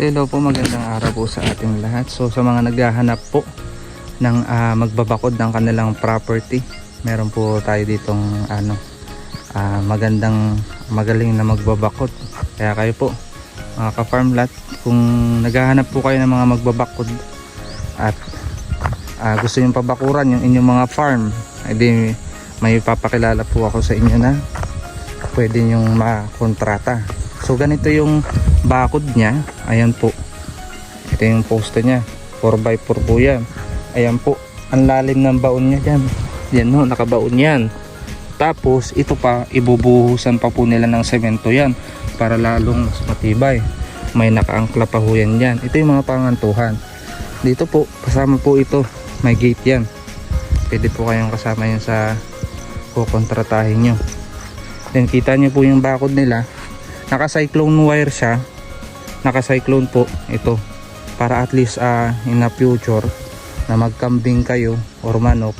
Hello po, magandang araw po sa ating lahat. So sa mga naghahanap po ng magbabakod ng kanilang property, meron po tayo ditong magaling na magbabakod. Kaya kayo po mga ka-farm lot, kung naghahanap po kayo ng mga magbabakod at gusto nyo pabakuran yung inyong mga farm, edi may papakilala po ako sa inyo na pwede nyong makontrata. So ganito yung bakod niya. Ayan po, ito yung poste niya, 4x4 po yan. Ayan po, ang lalim ng baon niya dyan. Yan ho, nakabaon yan. Tapos ito pa, ibubuhusan pa po nila ng semento yan para lalong mas matibay. May nakaangkla pa ho yan dyan. Ito yung mga pangantuhan. Dito po, kasama po ito, may gate yan. Pwede po kayong kasama yan sa kukontratahin nyo. Then kita nyo po yung bakod nila, naka-cyclone wire siya. Naka-cyclone po ito para at least in the future na magkambing kayo or manok,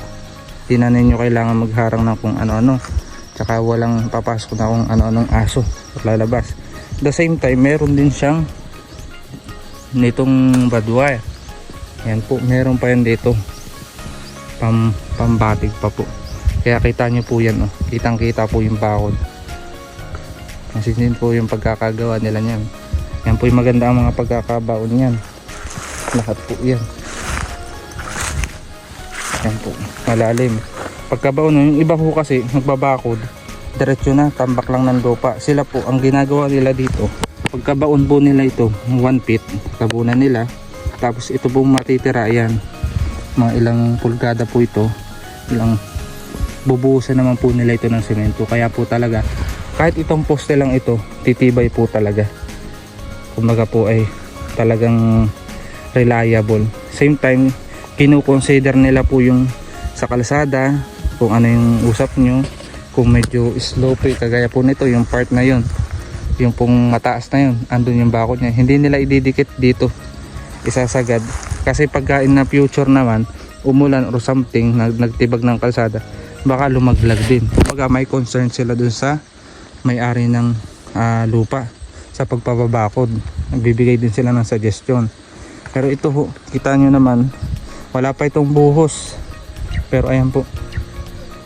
di na ninyo kailangan magharang ng kung ano-ano, tsaka walang papasok na kung ano-anong aso at lalabas. At the same time, meron din siyang nitong bad wire. Yan po, meron pa yan dito, pambatig pa po. Kaya kita nyo po yan, kitang kita po yung bakod. Kasi din po yung pagkakagawa nila niyan. Yan po yung maganda ang mga pagkakabaon niyan. Lahat po yan. Yan po, malalim. Pagkabaon, yung iba po kasi magbabakod, diretso na, tambak lang ng lupa. Sila po, ang ginagawa nila dito, pagkabaon po nila ito, 1 feet, kabunan nila. Tapos ito po matitira, yan. Mga ilang pulgada po ito. Bubuhusan naman po nila ito ng semento. Kaya po talaga, kahit itong poste lang ito, titibay po talaga. Kumbaga po ay talagang reliable. Same time, kino-consider nila po yung sa kalsada, kung ano yung usap nyo, kung medyo slope, kagaya po nito, yung part na yun, yung pong mataas na yun, andun yung bakod niya, hindi nila ididikit dito, isasagad. Kasi pagka in na future naman, umulan or something, nagtibag ng kalsada, baka lumaglag din. Kumbaga may concern sila dun sa may-ari ng lupa sa pagpapabakod. Nagbibigay din sila ng suggestion. Pero ito ho, kita nyo naman, wala pa itong buhos. Pero ayan po,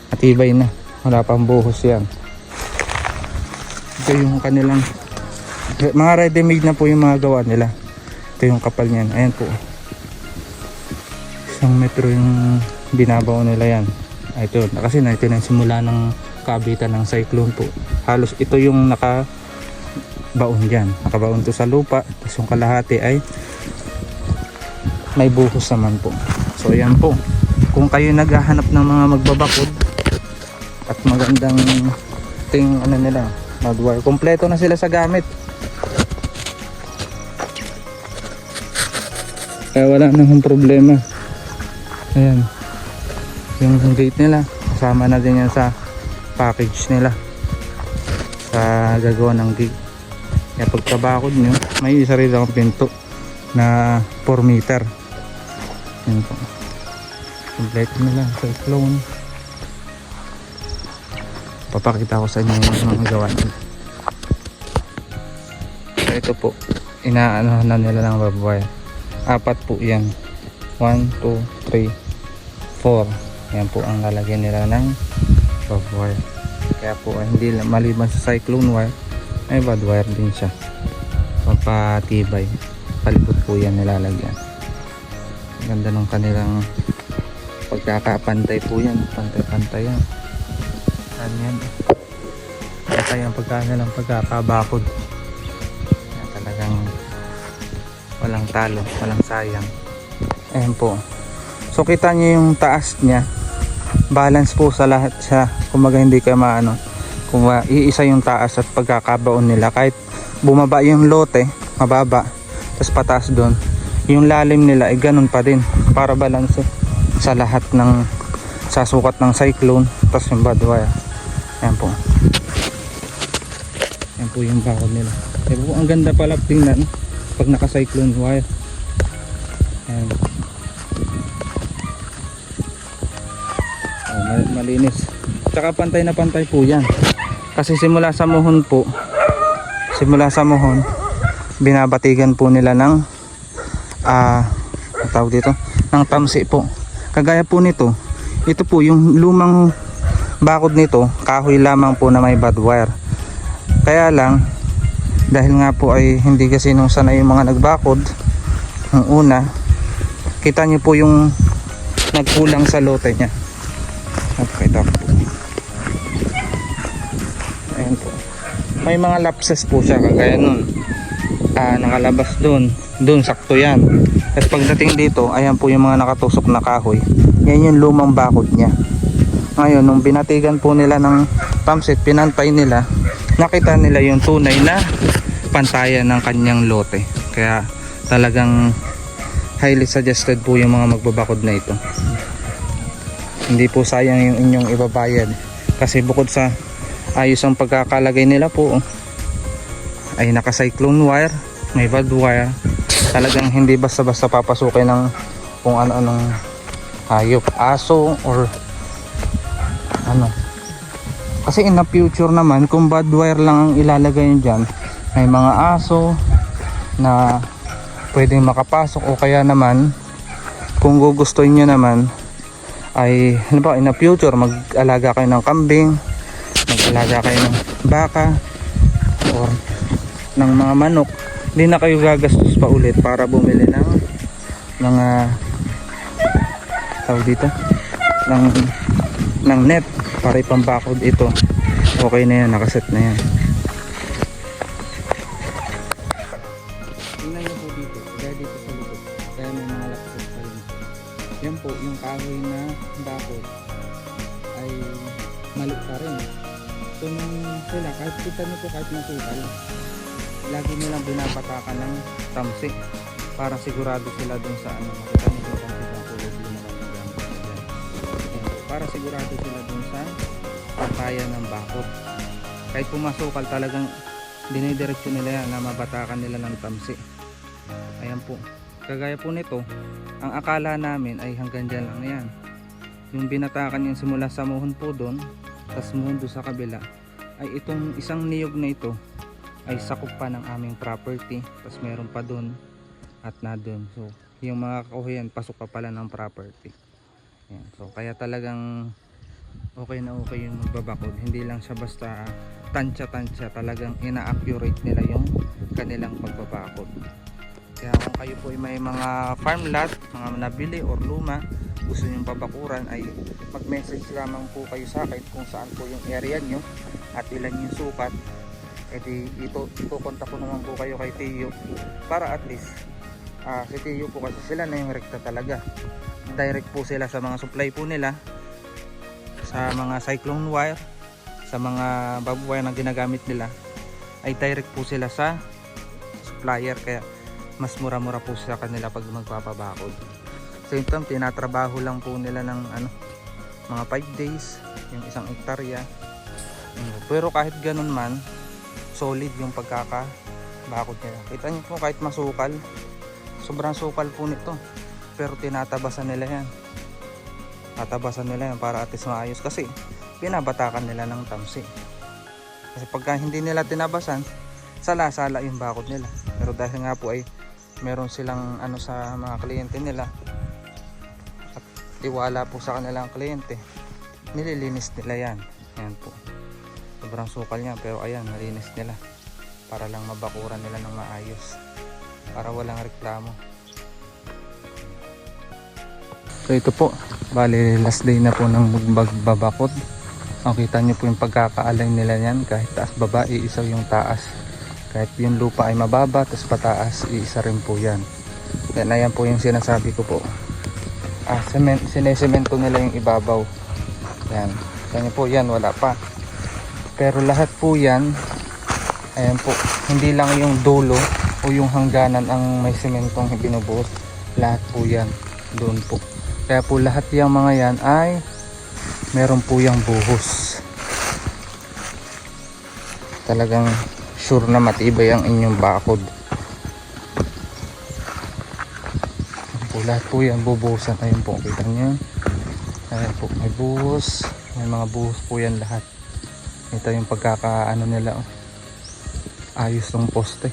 matibay na, wala pang buhos yan. Ito yung kanilang mga ready made na po yung mga gawa nila. Ito yung kapal niyan, ayan po, 1 metro yung binabaw nila yan. Ito, kasi ito na yung simula ng kabitan ng cyclone po. Halos ito yung nakabaon dyan, nakabaon to sa lupa. Tapos yung kalahati ay may buhos naman po. So ayan po, kung kayo naghahanap ng mga magbabakod at magandang ting nila, hardware, kompleto na sila sa gamit. Kaya wala nang problema. Ayan, yung gate nila, kasama na din yan sa package nila sa gagawa ng gate. Kaya pagkabakod nyo, may sarili akong pinto na 4 meter. Yan po, complete nila cyclone. Papakita ko sa inyo yung mga gawa nila. So ito po, inaano na nila ng barbed wire. 4 po yan, 1, 2, 3, 4. Yan po ang lalagyan nila ng barbed wire. Kaya po hindi maliban sa cyclone wire, may barbed wire din siya, pampatibay. Palibot po yan nilalagyan. Ganda ng kanilang pagkakapantay po yan, pantay-pantay yan. Yan, kaya yung pagkanilang pagkakabakod yan, talagang walang talo, walang sayang. Ayan po, so kita nyo yung taas nya, balance po sa lahat siya. Kumaga hindi kayo maano, kung iisa yung taas at pagkakabaon nila, kahit bumaba yung lote mababa, tapos pataas doon, yung lalim nila ay ganun pa din para balance sa lahat ng sasukat ng cyclone. Tapos yung barbed wire, ayan po, ayan po yung bakod nila. Ayan po, ang ganda pala tingnan pag naka cyclone wire. Ayan, malinis, tsaka pantay na pantay po yan. Kasi simula sa muhon po, binabatigan po nila ng tawag dito, ng tamsi po. Kagaya po nito, ito po yung lumang bakod nito, kahoy lamang po na may bad wire. Kaya lang, dahil nga po ay hindi kasi nung sanay yung mga nagbakod ng una, kita nyo po yung nagkulang sa lote nya. Kita po, ayan po, may mga lapses po siya kagaya nun, nakalabas dun sakto yan. At pagdating dito, ayan po yung mga nakatusok na kahoy, yan yung lumang bakod nya. Ngayon, nung binatigan po nila ng pamset, pinantay nila, nakita nila yung tunay na pantayan ng kanyang lote. Kaya talagang highly suggested po yung mga magbabakod na ito. Hindi po sayang yung inyong ibabayad, kasi bukod sa ayos ang pagkakalagay nila po, ay naka cyclone wire, may bad wire. Talagang hindi basta-basta papasukin ng kung ano-anong hayop, aso or ano. Kasi in the future naman, kung bad wire lang ang ilalagay nyo dyan, may mga aso na pwedeng makapasok, o kaya naman kung gugustuhin nyo naman ay halimbawa in the future mag-alaga kayo ng kambing, mag-alaga kayo ng baka or ng mga manok, hindi na kayo gagastos pa ulit para bumili ng mga tawag dito ng net para ipambakod. Ito okay na yan, nakaset na yan. Tingnan nyo po dito, kaya dito sa likod, kaya may mga laptop pa rin. Yan po, yung kahoy na bakod ay mali pa rin. So nung sila, kahit kita nyo po, kahit nasukal, lagi nilang binapatakan ng tamsi para sigurado sila dun sa ano. Makita nyo po tamsi na kulog din naman yung gamit nila. Para sigurado sila dun sa pantayan ng bakod. Kahit pumasukal, talagang dinidiretso nila yan na mabatakan nila ng tamsi. Ayan po, kagaya po nito, ang akala namin ay hanggang dyan lang yan. Yung binatakan yung simula sa muhon po doon, tas muhon doon sa kabila, ay itong isang niyog na ito ay sakop pa ng aming property. Tas meron pa doon at na doon. So yung mga kahoyan pasok pa pala ng property. Ayan. So kaya talagang okay na okay yung magbabakod. Hindi lang siya basta tansya-tansya, talagang ina-accurate nila yung kanilang pagbabakod. Kaya kung kayo po ay may mga farm lot, mga nabili or luma, gusto nyo pabakuran, ay mag-message lamang po kayo sa akin kung saan po yung area nyo at ilan yung sukat. Edi ito-contact ko naman po kayo kay Tiyo para at least si Tiyo po kasi sila na yung rekta talaga. Direct po sila sa mga supply po nila, sa mga cyclone wire, sa mga bob wire na ginagamit nila, ay direct po sila sa supplier. Kaya mas mura-mura po sa kanila pag magpapabakod. Same time, tinatrabaho lang po nila ng mga 5 days yung isang hektarya. Pero kahit ganun man, solid yung pagkakabakod nila. Kita nyo po, kahit masukal, sobrang sukal po nito, pero tinatabasan nila yan. Tatabasan nila yan para at least maayos, kasi binabatakan nila ng tamsi. Kasi pagka hindi nila tinabasan, sala-sala yung bakod nila. Pero dahil nga po ay meron silang sa mga kliyente nila at tiwala po sa kanilang kliyente, nililinis nila yan. Ayan po, sobrang sukal niya, pero ayan, nalinis nila para lang mabakuran nila ng maayos, para walang reklamo. So ito po, bali last day na po ng magbabakod. Makita nyo po yung pagkaka-align nila yan, kahit taas baba, iisaw yung taas. Kahit yung lupa ay mababa, tapos pataas, iisa rin po yan. Yan, ayan po yung sinasabi ko po. Sinesemento nila yung ibabaw. Yan, kanya po yan, wala pa. Pero lahat po yan, ayan po, hindi lang yung dulo o yung hangganan ang may sementong binubuhos. Lahat po yan, doon po. Kaya po lahat yung mga yan ay meron po yung buhos. Talagang sure na matibay ang inyong bakod. Po, lahat po yan bubuhusan. Ayun po, kita nyo. Ayan po, may buhos, may mga buhos po yan lahat. Ito yung pagkakaano nila, ayos ng poste.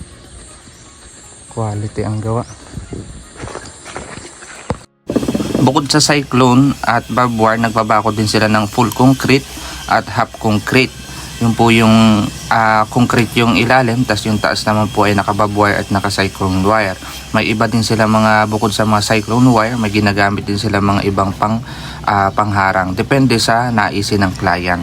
quality ang gawa. Bukod sa cyclone at barbed wire, nagbabako din sila ng full concrete at half concrete. Yung po yung concrete yung ilalim, tas yung taas naman po ay naka-barbed wire at naka-cyclone wire. May iba din sila mga, bukod sa mga cyclone wire, may ginagamit din sila mga ibang pangharang. Depende sa naisin ng client.